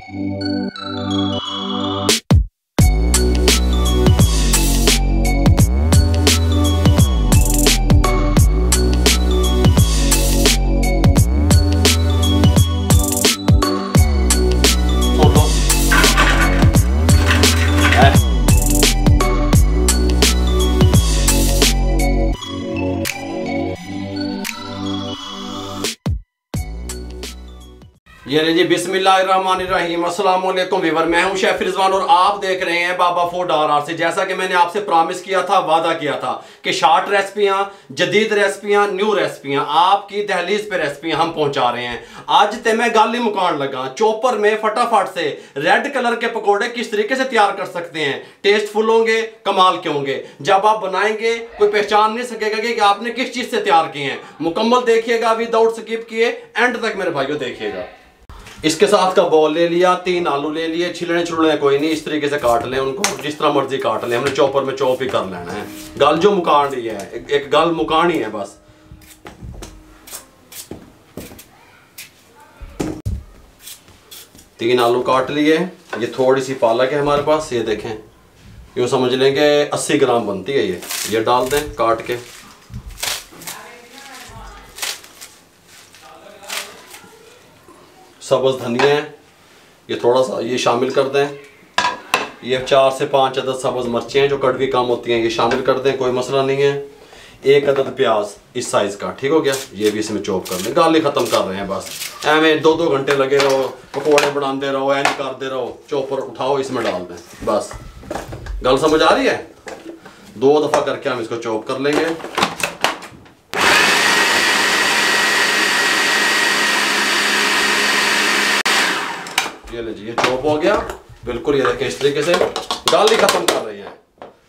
ये जी बिस्मिल्लाहिर्रहमानिर्रहीम अस्सलाम वालेकुम वीवर, मैं हूं शेफ रिजवान और आप देख रहे हैं बाबा फूड RR से। जैसा कि मैंने आपसे प्रॉमिस किया था, वादा किया था कि शॉर्ट रेसिपियां, जदीद रेसिपियां, न्यू रेसिपियां, आपकी दहलीज पे रेसिपियां हम पहुंचा रहे हैं। आज ते मैं गल ही मुकान लगा, चॉपर में फटाफट से रेड कलर के पकोड़े किस तरीके से तैयार कर सकते हैं। टेस्टफुल होंगे, कमाल के होंगे। जब आप बनाएंगे कोई पहचान नहीं सकेगा कि आपने किस चीज से तैयार किए हैं। मुकम्मल देखिएगा, विदाउट स्किप किए एंड तक मेरे भाइयों देखिएगा। इसके साथ का बॉल ले लिया, 3 आलू ले लिए, छिलने छुलने कोई नहीं, इस तरीके से काट लें उनको, जिस तरह मर्जी काट लें। हमने चॉपर में चॉप ही कर लेना है। गल जो मुकान ही है, एक गल मुकान ही है बस। तीन आलू काट लिए। ये थोड़ी सी पालक है हमारे पास, ये देखें, यूँ समझ लेंगे 80 ग्राम बनती है। ये डाल दें काट के। सब्ज़ धनिया है, ये थोड़ा सा ये शामिल कर दें। ये 4 से 5 अदद सब्ज़ मिर्चें हैं जो कड़वी कम होती हैं, ये शामिल कर दें, कोई मसला नहीं है। 1 अदद प्याज इस साइज़ का, ठीक हो गया। ये भी इसमें चॉप कर लें। गाली ख़त्म कर रहे हैं बस, एवं 2-2 घंटे लगे रहो, पकौड़े बनाते रहो, एंज करते रहो। चॉपर उठाओ, इसमें डाल दें बस। गल समझ आ रही है? 2 दफ़ा करके हम इसको चॉप कर लेंगे। ये लीजिए, चॉप हो गया बिल्कुल। ये देखें, इस तरीके से गाली खत्म कर रही है।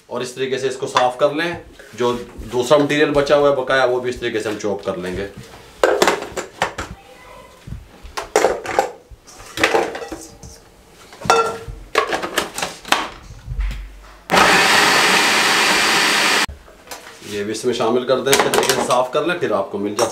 और इस तरीके से इसको साफ कर लें। जो दूसरा मटेरियल बचा हुआ है बकाया, वो भी इस तरीके से हम चॉप कर लेंगे। ये भी इसमें शामिल कर दें, इस तरीके से साफ कर लें, फिर आपको मिल जाए।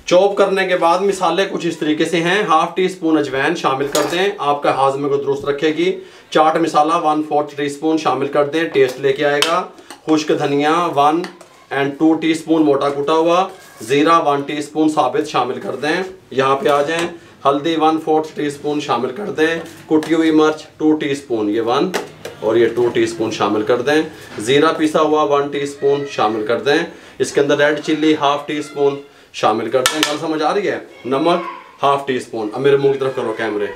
चॉप करने के बाद मिसाले कुछ इस तरीके से हैं। 1/2 टीस्पून अजवाइन शामिल कर दें, आपका हाजमे को दुरुस्त रखेगी। चाट मसाला 1/4 टीस्पून शामिल कर दें, टेस्ट लेके आएगा। खुश्क धनिया 1 और 2 टीस्पून मोटा कुटा हुआ। ज़ीरा 1 टीस्पून साबित शामिल कर दें। यहाँ पे आ जाएं। हल्दी 1/4 टीस्पून शामिल कर दें। कुटी हुई मिर्च 2 टीस्पून, ये 1 और ये 2 टीस्पून शामिल कर दें। ज़ीरा पिसा हुआ 1 टीस्पून शामिल कर दें। इसके अंदर रेड चिल्ली 1/2 टीस्पून शामिल करते हैं। गल समझ आ रही है? नमक 1/2 टीस्पून। अब मेरे मुंह की तरफ करो कैमरे।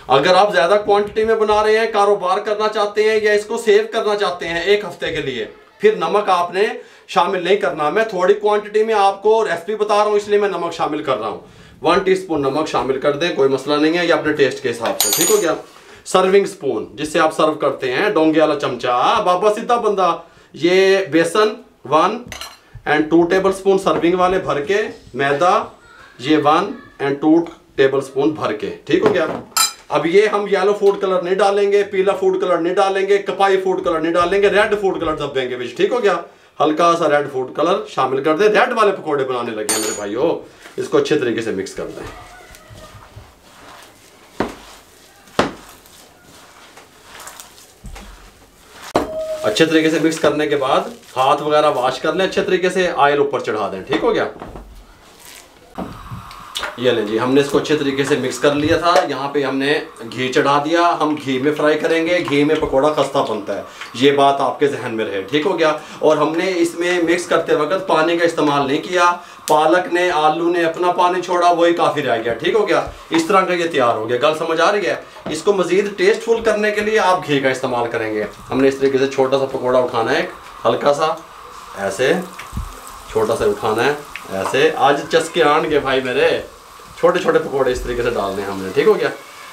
अगर आप ज़्यादा क्वांटिटी में बना रहे हैं, कारोबार करना चाहते हैं या इसको सेव करना चाहते हैं 1 हफ्ते के लिए, फिर नमक आपने शामिल नहीं करना। मैं थोड़ी क्वांटिटी में आपको रेसिपी बता रहा हूँ, इसलिए मैं नमक शामिल कर रहा हूँ। 1 टीस्पून नमक शामिल कर दें, कोई मसला नहीं है, ये अपने टेस्ट के हिसाब से, ठीक हो गया। सर्विंग स्पून जिससे आप सर्व करते हैं, डोंगे वाला चमचा, बाबा सीधा बंदा। ये बेसन 1 और 2 टेबलस्पून सर्विंग वाले भर के। मैदा ये 1 और 2 टेबलस्पून भर के, ठीक हो गया। अब ये हम येलो फूड कलर नहीं डालेंगे, पीला फूड कलर नहीं डालेंगे, कपाई फूड कलर नहीं डालेंगे, रेड फूड कलर दब देंगे बीच, ठीक हो गया। हल्का सा रेड फूड कलर शामिल कर दें। रेड वाले पकौड़े बनाने लगे हैं मेरे भाइयों, इसको अच्छे तरीके से मिक्स कर दें। अच्छे तरीके से मिक्स करने के बाद हाथ वगैरह वॉश कर लें अच्छे तरीके से, ऑयल ऊपर चढ़ा दें, ठीक हो गया। ये लें जी, हमने इसको अच्छे तरीके से मिक्स कर लिया था। यहाँ पे हमने घी चढ़ा दिया। हम घी में फ्राई करेंगे, घी में पकोड़ा खस्ता बनता है, ये बात आपके जहन में रहे, ठीक हो गया। और हमने इसमें मिक्स करते वक्त पानी का इस्तेमाल नहीं किया। पालक ने, आलू ने अपना पानी छोड़ा, वही काफ़ी रह गया, ठीक हो गया। इस तरह का ये तैयार हो गया। गल समझ आ रही है? इसको मज़ीद टेस्टफुल करने के लिए आप घी का इस्तेमाल करेंगे। हमने इस तरीके से छोटा सा पकौड़ा उठाना है, हल्का सा ऐसे छोटा सा उठाना है, ऐसे। आज चस्के आएंगे भाई मेरे, छोटे छोटे पकौड़े इस तरीके से डालने हैं हमने, ठीक हो गया।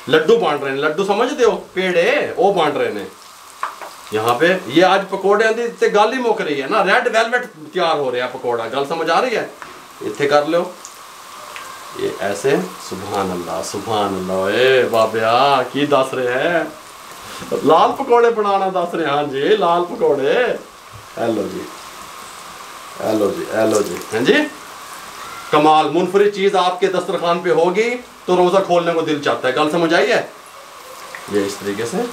लड्डू बांट रहे हैं, लड्डू समझते हो, पेड़े वो बांट रहे हैं यहाँ पे। ये आज पकौड़े इतने गाली मुक रही है ना, रेड वेलवेट तैयार हो रहा है पकौड़ा। गल समझ आ रही है? इतने कर लो ये ऐसे। सुभान अल्लाह, सुभान अल्लाह। ए बाबा की दस रहे हैं, लाल पकौड़े बनाना दस रहे। हाँ जी, लाल पकौड़े। हेलो जी, हेलो जी, हेलो जी। हाँ जी, कमाल मुनफरिद चीज़ आपके दस्तरखान पे होगी तो रोज़ा खोलने को दिल चाहता है। गल समझ आई है? ये इस तरीके से।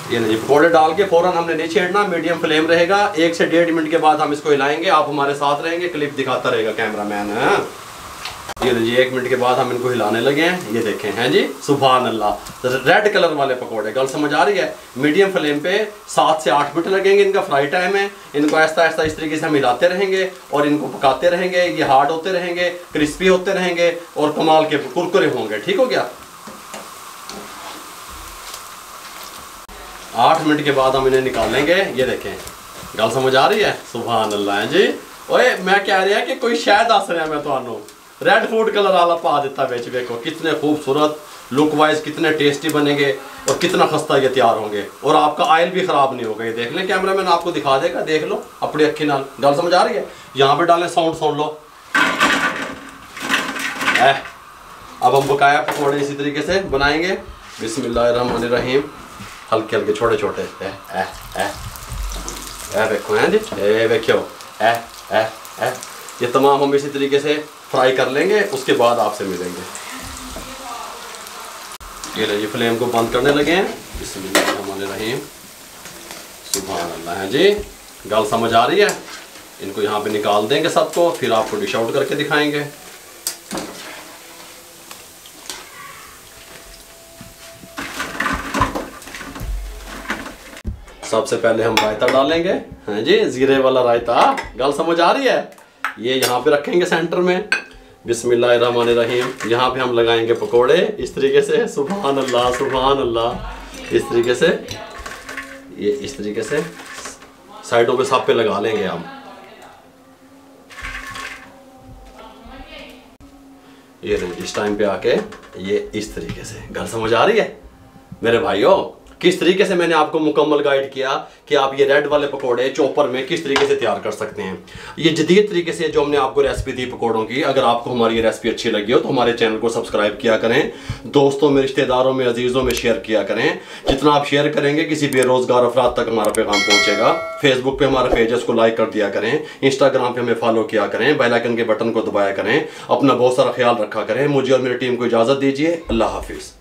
ये नहीं, पकौड़े डाल के फौरन हमने नहीं छेड़ना, मीडियम फ्लेम रहेगा। 1 से 1.5 मिनट के बाद हम इसको हिलाएंगे। आप हमारे साथ रहेंगे, क्लिप दिखाता रहेगा कैमरामैन है। ये जी 1 मिनट के बाद हम इनको हिलाने लगे हैं। ये देखें हैं जी, सुभान अल्लाह, रेड कलर वाले पकौड़े। गल समझ आ रही है? मीडियम फ्लेम पे 7 से 8 मिनट लगेंगे, इनका फ्राई टाइम है। इनको ऐसा ऐसा इस तरीके से हम हिलाते रहेंगे और इनको पकाते रहेंगे। ये हार्ड होते रहेंगे, क्रिस्पी होते रहेंगे और कमाल के कुरकुरे होंगे। ठीक हो गया? 8 मिनट के बाद हम इन्हें निकालेंगे। ये देखें, गल समझ आ रही है? सुभान अल्लाह है जी। ओए मैं कह रहा कि कोई शायद दस रहा मैं तो रेड फूड कलर वाला पा देता बेच। देखो कितने खूबसूरत, लुक वाइज कितने टेस्टी बनेंगे और कितना खस्ता ये तैयार होंगे और आपका ऑयल भी खराब नहीं होगा। ये देख लें, कैमरामैन आपको दिखा देगा, देख लो अपनी अखी नाल। गल समझ आ रही है? यहाँ पे डालें, साउंड सुन लो। अब हम बकाया पकौड़े इसी तरीके से बनाएंगे। बिस्मिल्लाहिर्रहमानिर्रहीम। हल्के हल्के छोटे छोटे देखो हैं जी, देखियो ये तमाम हम इसी तरीके से फ्राई कर लेंगे। उसके बाद आपसे मिलेंगे। ये लीजिए, फ्लेम को बंद करने लगे हैं। बिस्मिल्लाहिर्रहमानिर्रहीम। सुभान अल्लाह है जी। गल समझ आ रही है? इनको यहाँ पे निकाल देंगे सबको, फिर आपको डिश आउट करके दिखाएंगे। सबसे पहले हम रायता डालेंगे। हैं जी, जीरे वाला रायता। गल समझ आ रही है? ये यहाँ पे रखेंगे सेंटर में। बिस्मिल्लाहिर्रहमानिर्रहीम। यहाँ पे हम लगाएंगे पकोड़े इस तरीके से। सुभान अल्लाह, सुभान अल्लाह। इस तरीके से, ये इस तरीके से साइडों पे सब पे लगा लेंगे हम। ये इस टाइम पे आके ये इस तरीके से। गल समझ आ रही है मेरे भाइयों? किस तरीके से मैंने आपको मुकम्मल गाइड किया कि आप ये रेड वाले पकोड़े चॉपर में किस तरीके से तैयार कर सकते हैं। ये जदीद तरीके से जो हमने आपको रेसिपी दी पकोड़ों की। अगर आपको हमारी ये रेसिपी अच्छी लगी हो तो हमारे चैनल को सब्सक्राइब किया करें, दोस्तों में, रिश्तेदारों में, अजीज़ों में शेयर किया करें। जितना आप शेयर करेंगे किसी बेरोजगार अफराद तक हमारा पैगाम पहुंचेगा। फेसबुक पे हमारे पेजेस को लाइक कर दिया करें, इंस्टाग्राम पे हमें फॉलो किया करें, बेल आइकन के बटन को दबाया करें। अपना बहुत सारा ख्याल रखा करें। मुझे और मेरी टीम को इजाज़त दीजिए। अल्लाह हाफिज़।